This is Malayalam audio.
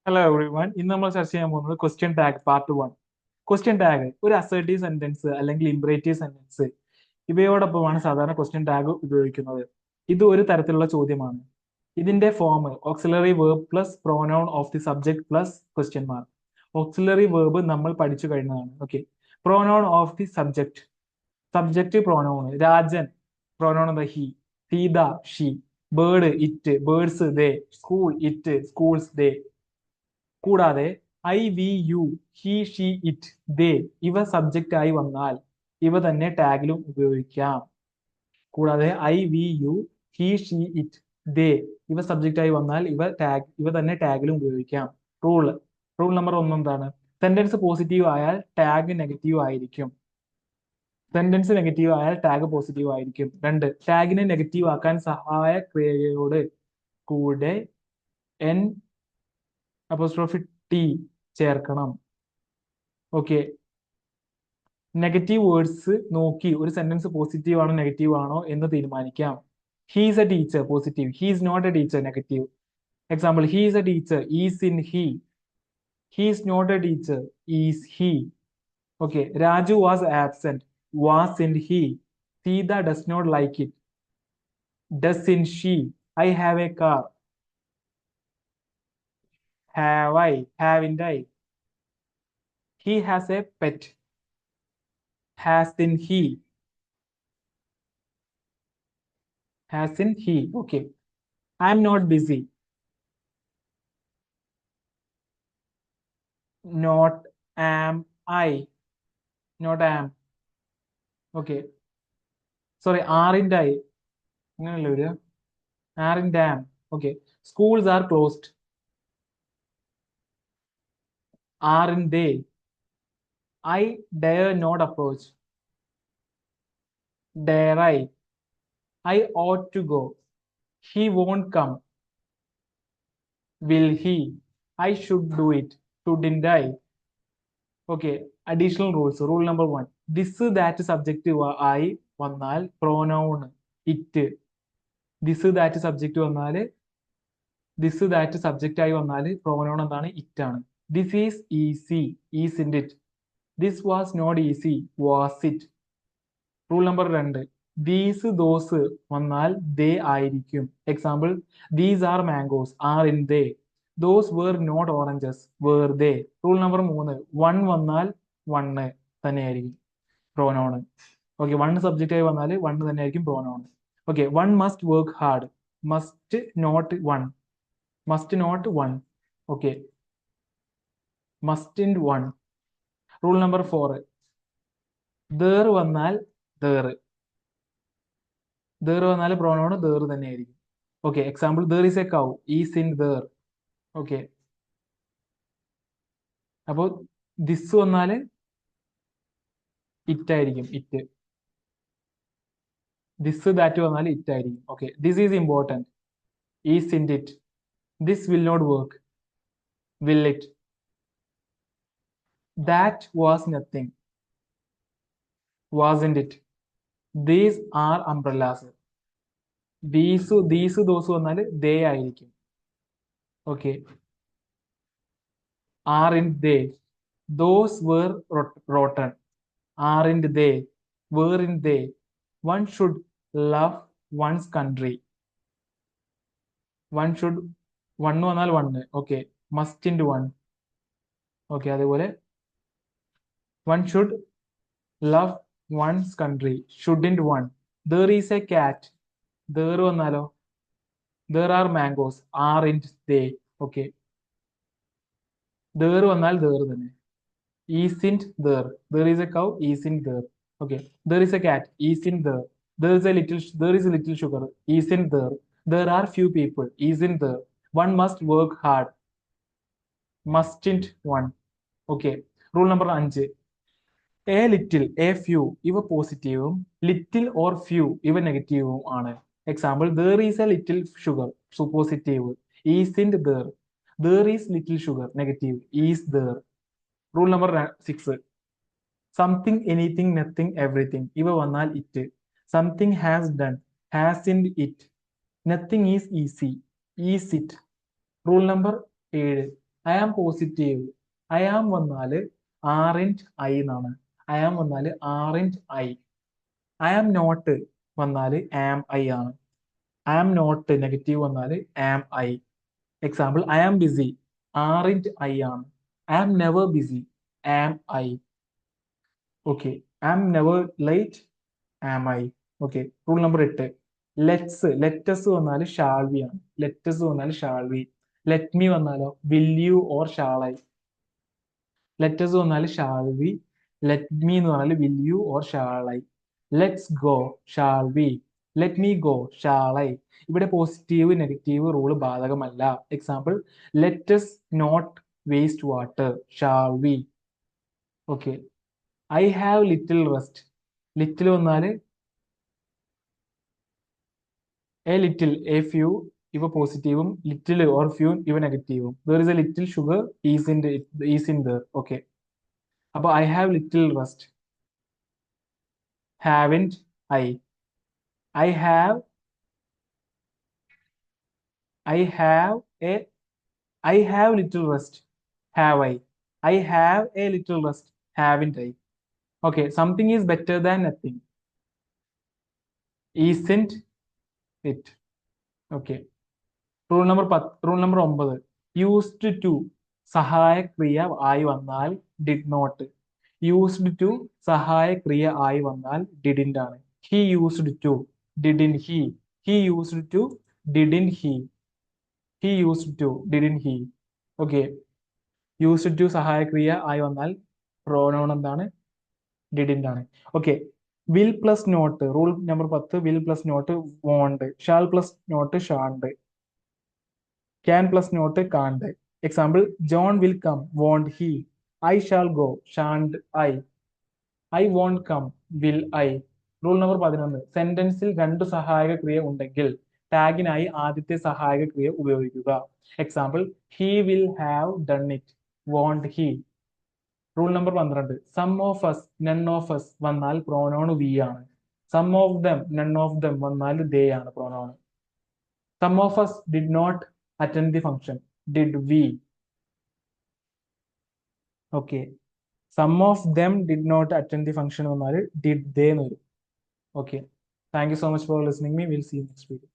Hello every one. ഇന്ന് നമ്മൾ ചർച്ച ചെയ്യാൻ പോകുന്നത് question tag part 1. Question tag ഒരു അസർട്ടീവ് സെന്റൻസ് അല്ലെങ്കിൽ ഇംപറേറ്റീവ് സെന്റൻസ് ഇവയോടൊപ്പമാണ് സാധാരണ ക്വസ്റ്റ്യൻ ടാഗ് ഉപയോഗിക്കുന്നത്. ഇത് ഒരു തരത്തിലുള്ള ചോദ്യമാണ്. ഇതിന്റെ form auxiliary verb plus pronoun of the subject plus question mark. Auxiliary verb നമ്മൾ പഠിച്ചു കഴിഞ്ഞതാണ്. Okay. Pronoun of the subject. Subject pronoun Rajan, pronoun എന്താ he. Sita she. Bird it, birds they. School it, schools they. കൂടാതെ I we you, he she it they ഇവ സബ്ജക്റ്റ് ആയി വന്നാൽ ഇവ തന്നെ ടാഗിലും ഉപയോഗിക്കാം. കൂടാതെ I we you, he she it they ഇവ സബ്ജക്റ്റ് ആയി വന്നാൽ ഇവ തന്നെ ടാഗിലും ഉപയോഗിക്കാം. റൂൾ റൂൾ നമ്പർ 1 എന്താണ്? സെന്റൻസ് പോസിറ്റീവ് ആയാൽ ടാഗ് നെഗറ്റീവ് ആയിരിക്കും. സെന്റൻസ് നെഗറ്റീവ് ആയാൽ ടാഗ് പോസിറ്റീവ് ആയിരിക്കും. 2, ടാഗിനെ നെഗറ്റീവ് ആക്കാൻ സഹായ ക്രിയയോട് കൂടെ എൻ അപ്പോസ്ട്രോഫി ടി ചേർക്കണം. ഓക്കെ. നെഗറ്റീവ് വേർഡ്സ് നോക്കി ഒരു സെന്റൻസ് പോസിറ്റീവ് ആണോ നെഗറ്റീവ് ആണോ എന്ന് തീരുമാനിക്കാം. He is a teacher, positive. He is not a teacher, negative. Example, he is a teacher, isn't he. He is not a teacher, is he. Okay. Raju was absent, was in he. Sita does not like it, doesn't she. I have a car, have I, haven't I. He has a pet, has in he, has in he. Okay. I am not busy, not am I, not am. Okay. Sorry, aren't I, അങ്ങനെയല്ലേ വരിക? aren't am. Okay. Schools are closed, aren't they. I dare not approach, dare I ought to go. He won't come, will he. I should do it, shouldn't I. Okay. Additional rules. Rule number 1, this that subject ആയി വന്നാൽ pronoun it. This that subject വന്നാല് ദിസ് ദാറ്റ് സബ്ജക്റ്റ് ആയി വന്നാല് പ്രോനൗൺ എന്താണ്? ഇറ്റ് ആണ്. This is easy, isn't it. This was not easy, was it. Rule number 2, these those വന്നാൽ ദേ ആയിരിക്കും. Example, these are mangoes, aren't they. Those were not oranges, were they. Rule number 3, one വന്നാൽ വണ്ണ് തന്നെയായിരിക്കും പ്രോനൗൺ. ഓക്കെ. വൺ സബ്ജക്റ്റ് ആയി വന്നാൽ വണ്ണ് തന്നെയായിരിക്കും pronoun. Okay. One must work hard, must not one, must not one. Okay. Mustn't one. Rule number 4, there വന്നാൽ ദേർ, ദേർ വന്നാൽ പ്രോനൗൺ ദേർ തന്നെയായിരിക്കും. Okay. Example, there is a cow, isn't there. Okay. അപ്പോ ദിസ് വന്നാല് ഇറ്റ് ആയിരിക്കും, ഇറ്റ്. ദിസ് ദാറ്റ് വന്നാൽ ഇറ്റ് ആയിരിക്കും. Okay. This is important, isn't it. This will not work, will it. That was nothing, wasn't it. These are umbrellas. These those വന്നാൽ ദേ ആയിരിക്കും. Okay. Aren't they. Those were rotten, aren't they, weren't they. One should love one's country. One should, one വന്നാൽ one. Okay. Mustn't one. Okay. അതേപോലെ one should love one's country, shouldn't one. There is a cat, there വന്നാലോ there are mangoes, aren't they. Okay. There വന്നാൽ ദർ തന്നെ. Is in there, there is a cow, is in there. Okay. There is a കാറ്റ്, is in there. There is A little sugar, is in there. There are few people, is in there. One must work hard, must in one. Okay. Rule number 5, A little, a few ഇവ പോസിറ്റീവും ലിറ്റിൽ ഓർ ഫ്യൂ ഇവ നെഗറ്റീവും ആണ്. Example, there is A little sugar, positive. Is in there. There is little sugar, negative. Is there. Rule number 6, something, anything, nothing, everything ഇവ വന്നാൽ it. Something has done, hasn't it. Nothing is easy, is it. Rule number 7, I am positive. I am വന്നാൽ ആറിഞ്ച് ഐ എന്നാണ്. ഐ ആം വന്നാൽ aren't I. I am not വന്നാൽ ആം ഐ ആണ്. ഐ ആം നോട്ട് നെഗറ്റീവ് വന്നാൽ am I. Example, I am busy aren't I ആണ്. I am never busy am I. Okay, I am never late am I. Okay, rule number 8. Let's വന്നാൽ ഷാൾ വി ആണ്. ലെറ്റസ് വന്നാൽ ഷാൾ വി. ലെറ്റ് മീ വന്നാലോ will you or shall I. Let's വന്നാൽ ഷാൾ വി. ലെറ്റ് മീ എന്ന് പറഞ്ഞാൽ will you or shall I. Let's go shall we. Let me go shall I. ഇവിടെ പോസിറ്റീവ് നെഗറ്റീവ് റൂള് ബാധകമല്ല. Example, let's not waste water shall we. Okay, I have little rest. Little വന്നാൽ എ ലിറ്റിൽ, എ ഫ്യൂ ഇവ പോസിറ്റീവും ലിറ്റിൽ ഓർ ഫ്യൂ ഇവ നെഗറ്റീവും. There is a little sugar is in there. Okay, അപ്പൊ I have little rest. Haven't I. I have I have a I have little rest. Have I. I have a little rest. Haven't I. Okay, something is better than nothing. Isn't it. Okay, rule number 9. Used to സഹായക്രിയ ആയി വന്നാൽ ഡിഡ് നോട്ട്. യൂസ്ഡ് ടു സഹായക്രിയ ആയി വന്നാൽ ഡിഡിന്റ് ആണ്. He used to, didn't he. He used to, didn't he. He used to, didn't he. Okay, used to സഹായക്രിയ ആയി വന്നാൽ പ്രോനൗൺ എന്താണ്? ഡിഡിന്റ് ആണ്. Okay, will plus not. Rule number 10. Will plus not won't. Shall plus not shan't. Can plus not can't. Example, John will come won't he. I shall go shan't I. I won't come will I. Rule number 11. സെന്റൻസിൽ രണ്ട് സഹായക ക്രിയ ഉണ്ടെങ്കിൽ ടാഗിനായി ആദ്യത്തെ സഹായക ക്രിയ ഉപയോഗിക്കുക. Example, he will have done it won't he. Rule number 12. Some of us, none of us വന്നാൽ പ്രോനോൺ വി ആണ്. Some of them, none of them വന്നാൽ ദേ ആണ് pronoun. Some of us did not attend the function. Did we. Okay, some of them did not attend the function വന്നാൽ ഡിഡ് ദേ എന്ന് വരും. Okay, thank you so much for listening me. Will see next video.